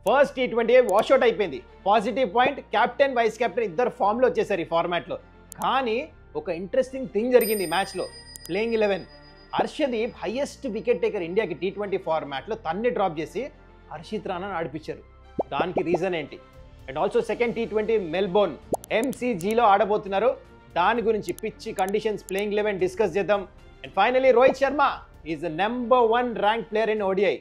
First టీ20 washout అయిపోయింది. Positive point captain vice captain ఇద్దరు ఫామ్లో వచ్చేసారు ఈ ఫార్మాట్లో. కానీ ఒక ఇంట్రెస్టింగ్ థింగ్ జరిగింది మ్యాచ్లో. Playing 11 Harshdeep highest wicket taker ఇండియాకి టీ20 ఫార్మాట్లో తన్ని డ్రాప్ చేసి హర్షిత్ రాణాను ఆడిపించారు. దానికి రీజన్ ఏంటి? అండ్ ఆల్సో సెకండ్ టీ20 మెల్బోర్న్ MCGలో ఆడబోతున్నారు. దాని గురించి పిచ్చి కండిషన్స్ ప్లేయింగ్ 11 డిస్కస్ చేద్దాం. And finally Rohit Sharma is the number 1 rank player in ODI.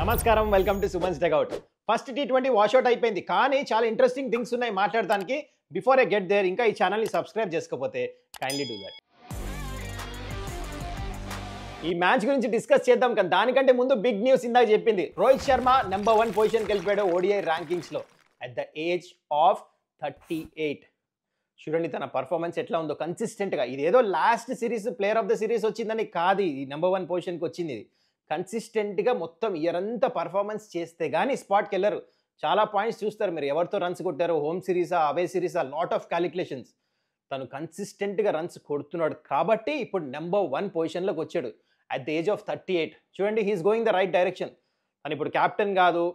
నమస్కారం, welcome to Suman's dugout. First టీ20 వాషౌట్ అయిపోయింది, కానీ చాలా ఇంట్రెస్టింగ్ థింగ్స్ ఉన్నాయి మాట్లాడడానికి. బిఫోర్ ఐ గెట్ దేర్, ఇంకా ఈ ఛానల్ని సబ్స్క్రైబ్ చేసుకోకపోతే కైండ్లీ డూ దట్. ఈ మ్యాచ్ గురించి డిస్కస్ చేద్దాం, కానీ దానికంటే ముందు బిగ్ న్యూస్ ఇందాక చెప్పింది. రోహిత్ శర్మ నెంబర్ 1 పొజిషన్కి వెళ్ళిపోయాడు ODI ర్యాంకింగ్స్లో అట్ ద ఏజ్ ఆఫ్ 38. చూడండి తన పర్ఫార్మెన్స్ ఎట్లా ఉందో కన్సిస్టెంట్గా. ఇది ఏదో last series player of the series వచ్చిందని కాదు, ఈ నెంబర్ 1 పొజిషన్కి వచ్చింది. ఇది కన్సిస్టెంట్గా మొత్తం ఇయర్ అంతా పర్ఫార్మెన్స్ చేస్తే కానీ స్పాట్కి వెళ్ళరు. చాలా పాయింట్స్ చూస్తారు మీరు, ఎవరితో రన్స్ కొట్టారు, హోమ్ సిరీసా అవే సిరీసా, లాట్ ఆఫ్ క్యాలిక్యులేషన్స్. తను కన్సిస్టెంట్గా రన్స్ కొడుతున్నాడు కాబట్టి ఇప్పుడు నెంబర్ 1 పొజిషన్లోకి వచ్చాడు అట్ ద ఏజ్ ఆఫ్ 38. చూడండి, he's going the right direction. తను ఇప్పుడు క్యాప్టెన్ కాదు,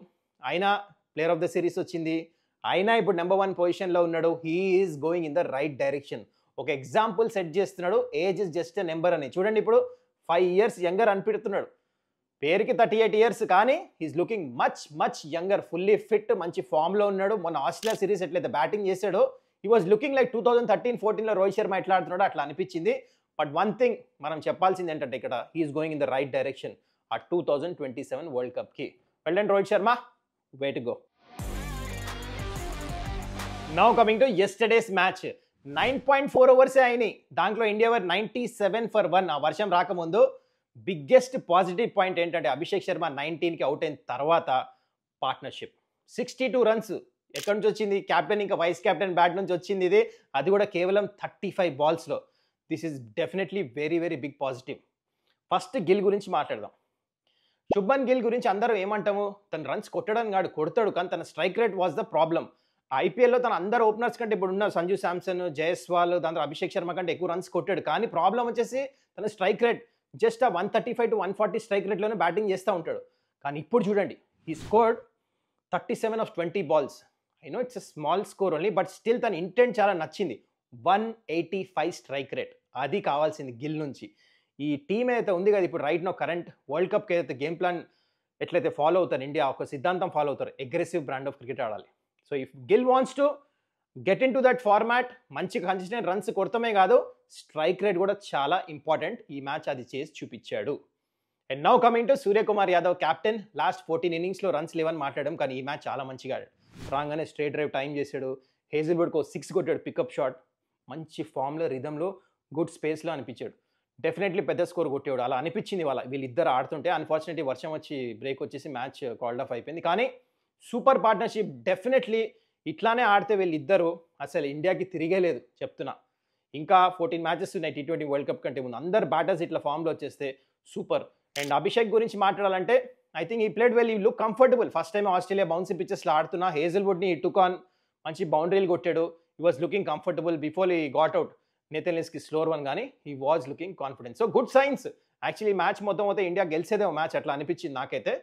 అయినా ప్లేయర్ ఆఫ్ ద సిరీస్ వచ్చింది, అయినా ఇప్పుడు నెంబర్ 1 పొజిషన్లో ఉన్నాడు. He's going in the right direction. ఒక ఎగ్జాంపుల్ సెట్ చేస్తున్నాడు, age is just a number అని. చూడండి, ఇప్పుడు 5 years యంగర్ అనిపెడుతున్నాడు. పేరుకి 38 years, కానీ he's looking much younger, fully fit, మంచి ఫామ్లో ఉన్నాడు. మొన్న ఆస్ట్రేలియా సిరీస్ ఎట్లయితే బ్యాటింగ్ చేశాడో హీ వాజ్ లుకింగ్ లైక్ 2013-14లో రోహిత్ శర్మ ఎట్లా ఆడుతున్నాడో అట్లా అనిపించింది. బట్ వన్ థింగ్ మనం చెప్పాల్సింది ఏంటంటే ఇక్కడ he's going in the right direction ఆ 2027 వరల్డ్ కప్కి. వెళ్ళండి Rohit Sharma, way to go. Now coming to yesterday's match. 9.4 overs అయినాయి, దాంట్లో ఇండియా 97 for 1. ఆ వర్షం రాకముందు బిగ్గెస్ట్ పాజిటివ్ పాయింట్ ఏంటంటే అభిషేక్ శర్మ 19కి అవుట్ అయిన తర్వాత పార్ట్నర్షిప్ 62 runs ఎక్కడి నుంచి వచ్చింది? కెప్టెన్ ఇంకా వైస్ కెప్టెన్ బ్యాట్ నుంచి వచ్చింది ఇది, అది కూడా కేవలం 35 balls. This is definitely very big positive. First Gill గురించి మాట్లాడదాం. శుభ్మన్ గిల్ గురించి అందరూ ఏమంటాము, తను రన్స్ కొట్టడం కాదు, కొడతాడు, కానీ తన strike rate was the problem. ఐపీఎల్లో తన అందరు ఓపెనర్స్ కంటే ఇప్పుడు ఉన్న సంజు శాంసన్, జయస్వాల్, దాంట్లో అభిషేక్ శర్మ కంటే ఎక్కువ రన్స్ కొట్టాడు. కానీ ప్రాబ్లం వచ్చేసి తన స్ట్రైక్ రేట్ జస్ట్ ఆ 135 to 140 స్ట్రైక్ రేట్లోనే బ్యాటింగ్ చేస్తూ ఉంటాడు. కానీ ఇప్పుడు చూడండి, he scored 37 of 20 balls. I know it's a small score only, but still తన ఇంటెంట్ చాలా నచ్చింది. 185 స్ట్రైక్ రేట్, అది కావాల్సింది గిల్ నుంచి. ఈ టీం ఏదైతే ఉంది కదా ఇప్పుడు రైట్ నో కరెంట్ వరల్డ్ కప్కి ఏదైతే గేమ్ ప్లాన్ ఎట్లయితే ఫాలో అవుతారు, ఇండియా ఒక సిద్ధాంతం ఫాలో అవుతారు, అగ్రెసివ్ బ్రాండ్ ఆఫ్ క్రికెట్ ఆడాలి. So if Gill wants to get in to that format, మంచి కన్సిస్టెంట్ రన్స్ కొడతామే కాదు, స్ట్రైక్ రేట్ కూడా చాలా ఇంపార్టెంట్. ఈ మ్యాచ్ అది చేసి చూపించాడు. And now coming to Suryakumar Yadav, captain. Last 14 innings runs లేవని మాట్లాడడం, కానీ ఈ మ్యాచ్ చాలా మంచిగా ఆడాడు. రాగానే స్ట్రేట్ డ్రైవ్ టైం చేశాడు, హేజిల్వుడ్కి 6 కొట్టాడు, పికప్ షాట్, మంచి ఫామ్లో, రిధంలో, గుడ్ స్పేస్లో అనిపించాడు. డెఫినెట్లీ పెద్ద స్కోర్ కొట్టేవాడు అలా అనిపించింది వీళ్ళిద్దరు ఆడుతుంటే. అన్ఫార్చునేట్లీ వర్షం వచ్చి బ్రేక్ వచ్చేసి మ్యాచ్ కాల్డ్ ఆఫ్ అయిపోయింది. కానీ సూపర్ పార్ట్నర్షిప్. డెఫినెట్లీ ఇట్లానే ఆడితే వీళ్ళిద్దరూ అసలు ఇండియాకి తిరిగే లేదు చెప్తున్నా. ఇంకా 14 matches ఉన్నాయి టీ20 వరల్డ్ కప్ కంటే ముందు. అందరు బ్యాటర్స్ ఇట్లా ఫామ్లో వచ్చేస్తే సూపర్. అండ్ అభిషేక్ గురించి మాట్లాడాలంటే I think he played well, he look comfortable. First time Australia bouncy పిచెస్లో ఆడుతున్నా, హేజిల్వుడ్ని టుక్ ఆన్, మంచి బౌండరీలు కొట్టాడు. He was looking comfortable before he got out నేథన్లిస్కి స్లోర్ 1, కానీ he was looking confidence. So good signs. Actually match మొత్తం India గెలిచేదేమో మ్యాచ్ అట్లా అనిపించింది నాకైతే.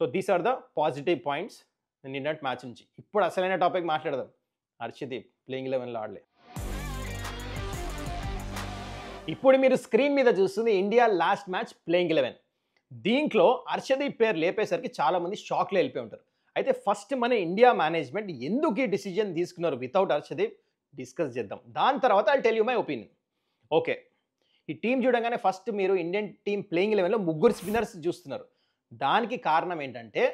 So these are the positive points నిన్నటి మ్యాచ్ నుంచి. ఇప్పుడు అసలైన టాపిక్ మాట్లాడదాం. హర్షదీప్ ప్లేయింగ్ 11లో ఆడలే. ఇప్పుడు మీరు స్క్రీన్ మీద చూస్తుంది ఇండియా లాస్ట్ మ్యాచ్ ప్లేయింగ్ 11. దీంట్లో హర్షదీప్ పేరు లేపేసరికి చాలామంది షాక్లో వెళ్ళిపోయి ఉంటారు. అయితే ఫస్ట్ మన ఇండియా మేనేజ్మెంట్ ఎందుకు ఈ డిసిజన్ తీసుకున్నారు వితౌట్ హర్షదీప్ డిస్కస్ చేద్దాం. దాని తర్వాత I'll tell you my opinion. Okay, ఈ టీం చూడగానే ఫస్ట్ మీరు ఇండియన్ టీం ప్లేయింగ్ 11లో 3 స్పిన్నర్స్ చూస్తున్నారు. దానికి కారణం ఏంటంటే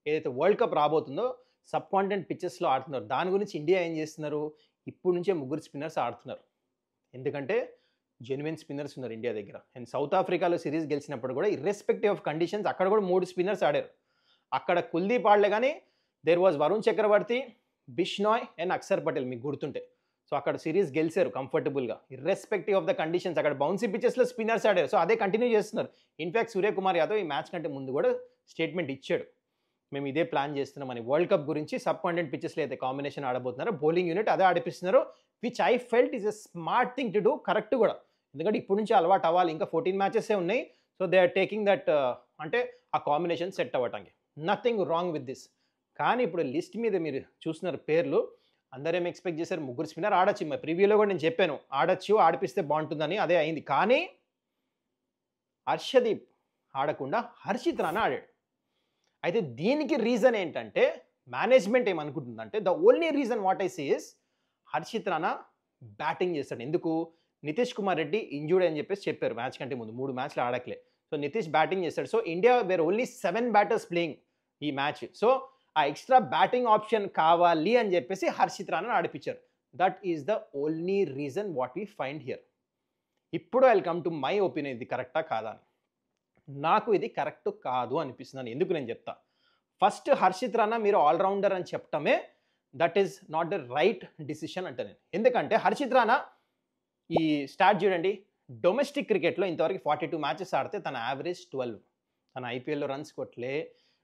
ఏదైతే వరల్డ్ కప్ రాబోతుందో సబ్ కాంటినెంట్ పిచ్చెస్లో ఆడుతున్నారు. దాని గురించి ఇండియా ఏం చేస్తున్నారు, ఇప్పుడు నుంచే 3 స్పిన్నర్స్ ఆడుతున్నారు. ఎందుకంటే జెన్యున్ స్పిన్నర్స్ ఉన్నారు ఇండియా దగ్గర. అండ్ సౌత్ ఆఫ్రికాలో సిరీస్ గెలిచినప్పుడు కూడా ఇర్రెస్పెక్టివ్ ఆఫ్ కండిషన్స్ అక్కడ కూడా 3 స్పిన్నర్స్ ఆడారు. అక్కడ కుల్దీప్ ఆడలే, కానీ there was Varun Chakravarthy, Bishnoi and Akshar Patel, మీకు గుర్తుంటే. సో అక్కడ సిరీస్ గెలిచారు కంఫర్టబుల్గా ఇర్రెస్పెక్టివ్ ఆఫ్ ద కండిషన్స్. అక్కడ బౌన్సీ పిచెస్లో స్పిన్నర్స్ ఆడారు. సో అదే కంటిన్యూ చేస్తున్నారు. ఇన్ఫ్యాక్ట్ సూర్యకుమార్ యాదవ్ ఈ మ్యాచ్ కంటే ముందు కూడా స్టేట్మెంట్ ఇచ్చాడు, మేము ఇదే ప్లాన్ చేస్తున్నామని. వరల్డ్ కప్ గురించి సబ్ కాంటినెంట్ పిచెస్లో అయితే కాంబినేషన్ ఆడబోతున్నారు, బౌలింగ్ యూనిట్ అదే ఆడిపిస్తున్నారు, which I felt is a smart thing to do. Correct కూడా, ఎందుకంటే ఇప్పటి నుంచి అలవాటు అవ్వాలి, ఇంకా 14 మ్యాచెసే ఉన్నాయి. So they are taking that, అంటే ఆ కాంబినేషన్ సెట్ అవ్వటానికి. Nothing wrong with this. కానీ ఇప్పుడు లిస్ట్ మీద మీరు చూస్తున్నారు పేర్లు, అందరేం ఎక్స్పెక్ట్ చేశారు, ముగ్గురు స్పిన్నర్ ఆడొచ్చు. మా ప్రివ్యూలో కూడా నేను చెప్పాను ఆడొచ్చు, ఆడిపిస్తే బాగుంటుందని, అదే అయింది. కానీ హర్షదీప్ ఆడకుండా హర్షిత్ రాణా ఆడాడు. అయితే దీనికి రీజన్ ఏంటంటే మేనేజ్మెంట్ ఏమనుకుంటుందంటే, the only reason what I see is Harshit Rana batting చేస్తాడు. ఎందుకు? నితీష్ కుమార్ రెడ్డి ఇంజూర్డ్ అని చెప్పేసి చెప్పారు మ్యాచ్ కంటే ముందు, 3 మ్యాచ్లు ఆడట్లే. సో నితీష్ బ్యాటింగ్ చేస్తాడు. So India were only 7 batters playing ఈ మ్యాచ్. సో ఆ ఎక్స్ట్రా బ్యాటింగ్ ఆప్షన్ కావాలి అని చెప్పేసి హర్షిత్ రాణా ఆడిపించారు. That is the only reason what we find here. ఇప్పుడు I will come to my opinion, ఇది కరెక్టా కాదా అని. నాకు ఇది కరెక్ట్ కాదు అనిపిస్తున్నాను. ఎందుకు నేను చెప్తా. ఫస్ట్ హర్షిత్ రాణా మీరు ఆల్రౌండర్ అని చెప్పటమే that is not the right decision అంటే నేను. ఎందుకంటే హర్షిత్ రాణా ఈ స్టార్ట్ చూడండి, డొమెస్టిక్ క్రికెట్లో ఇంతవరకు 42 మ్యాచెస్ ఆడితే తన యావరేజ్ 12. తన ఐపీఎల్లో రన్స్ కొట్టలే,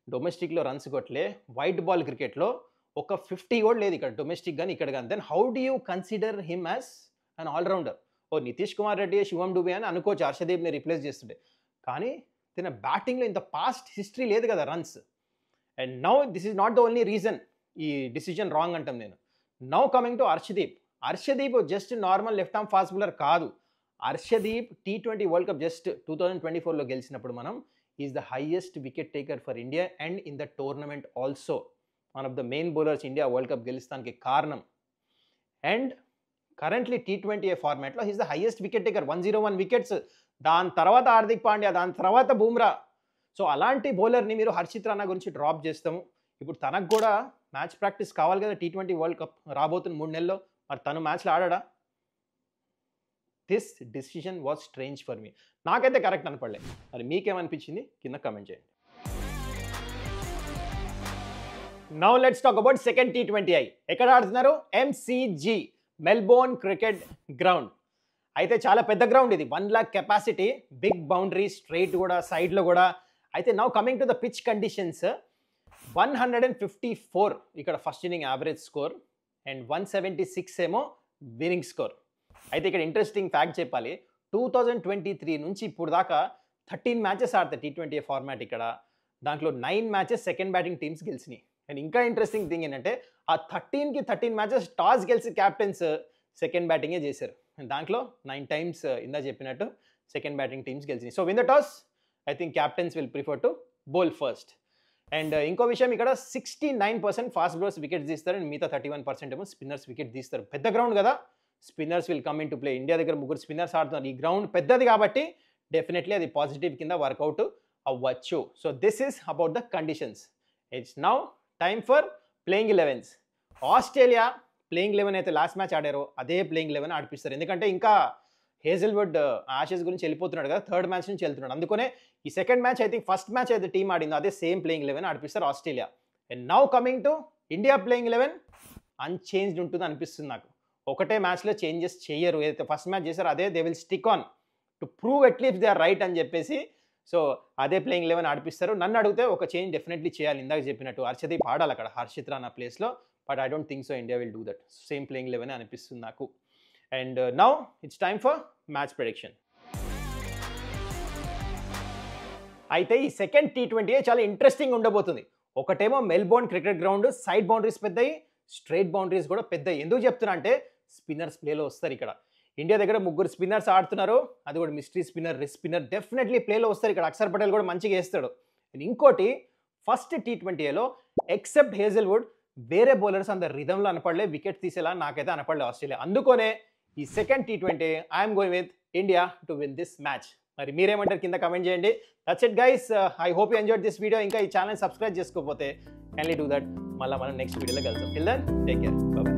డొమెస్టిక్లో రన్స్ కొట్టలే, వైట్ బాల్ క్రికెట్లో ఒక 50 కూడా లేదు ఇక్కడ డొమెస్టిక్ కానీ ఇక్కడ కానీ. Then how do you consider him as an allrounder? ఓ నితీష్ కుమార్ రెడ్డి, శివం డుబే అని అనుకోవచ్చు హర్షదీప్ని రిప్లేస్ చేస్తుంటే. కానీ తన బ్యాటింగ్లో ఇంత పాస్ట్ హిస్టరీ లేదు కదా runs. And now this is not the only reason ఈ డిసిజన్ రాంగ్ అంటాం నేను. Now coming to Harshdeep. Harshdeep just normal left arm fast bowler కాదు. Harshdeep T20 world cup just 2024లో గెలిచినప్పుడు మనం is the highest wicket taker for India and in the tournament also. One of the main bowlers India world cup గెలుస్తానికి కారణం. And currently T20 ఫార్మాట్లో he's the highest wicket taker, 101 wickets. దాని తర్వాత హార్దిక్ పాండ్యా, దాని తర్వాత బూమ్రా. సో అలాంటి బౌలర్ని మీరు హర్షిత్ రాణా గురించి డ్రాప్ చేస్తాము. ఇప్పుడు తనకు కూడా మ్యాచ్ ప్రాక్టీస్ కావాలి కదా, T20 వరల్డ్ కప్ రాబోతున్న 3 నెలల్లో. మరి తను మ్యాచ్లో ఆడాడా? This decision was strange for me. నాకైతే కరెక్ట్ అనపడలే. మరి మీకేమనిపించింది కింద కమెంట్ చేయండి. Now let's talk about second T20I. ఎక్కడ ఆడుతున్నారు? MCG, Melbourne cricket ground. అయితే చాలా పెద్ద గ్రౌండ్ ఇది, 1 lakh capacity, big boundary, straight కూడా, సైడ్లో కూడా. అయితే now coming to the pitch conditions, 154 ఇక్కడ first inning average score and 176 ఏమో విన్నింగ్ స్కోర్. అయితే ఇక్కడ ఇంట్రెస్టింగ్ ఫ్యాక్ట్ చెప్పాలి, 2023 నుంచి ఇప్పుడు దాకా 13 మ్యాచెస్ ఆడతాయి T20 ఫార్మాట్ ఇక్కడ. దాంట్లో 9 మ్యాచెస్ సెకండ్ బ్యాటింగ్ టీమ్స్ గెలిచినాయి. అండ్ ఇంకా ఇంట్రెస్టింగ్ థింగ్ ఏంటంటే ఆ 13కి 13 మ్యాచెస్ టాస్ గెలిచి క్యాప్టెన్స్ సెకండ్ బ్యాటింగే చేశారు. దాంట్లో 9 టైమ్స్ ఇందా చెప్పినట్టు సెకండ్ బ్యాటింగ్ టీమ్స్ గెలిచినాయి. So win the toss I think captains will prefer to bowl first. And ఇంకో విషయం, ఇక్కడ 69% ఫాస్ట్ బౌలర్స్ వికెట్స్ తీస్తారు అండ్ మిగతా 31% ఏమో స్పిన్నర్స్ వికెట్ తీస్తారు. పెద్ద గ్రౌండ్ కదా, spinners will come into play. India దగ్గర 3 స్పిన్నర్స్ ఆడుతున్నారు. ఈ గ్రౌండ్ పెద్దది కాబట్టి డెఫినెట్లీ అది పాజిటివ్ కింద వర్కౌట్ అవ్వచ్చు. So this is about the conditions. It's now time for playing 11s. Australia playing 11 అయితే లాస్ట్ మ్యాచ్ ఆడారో అదే ప్లేయింగ్ 11 ఆడిపిస్తారు. ఎందుకంటే ఇంకా హేజల్వుడ్ ఆషెస్ గురించి వెళ్ళిపోతున్నాడు కదా, థర్డ్ మ్యాచ్ నుంచి వెళ్తున్నాడు. అందుకనే ఈ second match I think first match అయితే టీం ఆడిందో అదే సేమ్ ప్లేయింగ్ 11 ఆడిపిస్తారు Australia. And now coming to India playing 11 unchanged ఉంటుంది అనిపిస్తుంది నాకు. ఒకటే మ్యాచ్లో చేంజెస్ చేయరు. ఏదైతే ఫస్ట్ మ్యాచ్ చేశారో అదే they will stick on to prove at least they are right అని చెప్పేసి. సో అదే ప్లేయింగ్ 11 ఆడిపిస్తారు. నన్ను అడిగితే ఒక చేంజ్ డెఫినెట్లీ చేయాలి. ఇందాక చెప్పినట్టు హర్షదీప్ ఆడాలి అక్కడ హర్షిత్ రాణా ప్లేస్లో. But I don't think so India will do that. Same playing 11 అనిపిస్తుంది నాకు. And now it's time for match prediction. అయితే ఈ సెకండ్ T20 చాలా ఇంట్రెస్టింగ్ ఉండబోతుంది. ఒకటేమో Melbourne cricket ground, side boundaries పెద్దయి, స్ట్రైట్ బౌండరీస్ కూడా పెద్దయి. ఎందుకు చెప్తున్నా అంటే స్పిన్నర్స్ ప్లేలో వస్తారు ఇక్కడ. ఇండియా దగ్గర 3 స్పిన్నర్స్ ఆడుతున్నారు, అది కూడా mystery spinner, wrist spinner definitely ప్లేలో వస్తారు ఇక్కడ. అక్షర్ పటేల్ కూడా మంచిగా వేస్తాడు. ఇంకోటి ఫస్ట్ T20లో ఎక్సెప్ట్ హేజల్వుడ్ వేరే బౌలర్స్ అంత రిధంలో అనపడలే, వికెట్ తీసేలా నాకైతే అనపడలే ఆస్ట్రేలియా. అందుకనే ఈ second T20 I'm going with India to win this match. మరి మీరేమంటారు కింద కమెంట్ చేయండి. That's it guys. I hope you enjoyed this video. ఇంకా ఈ ఛానల్ సబ్స్క్రైబ్ చేసుకోకపోతే కైండ్లీ డూ దట్. మళ్ళీ మనం నెక్స్ట్ వీడియోలో కలుద్దాం. Till then take care, bye by.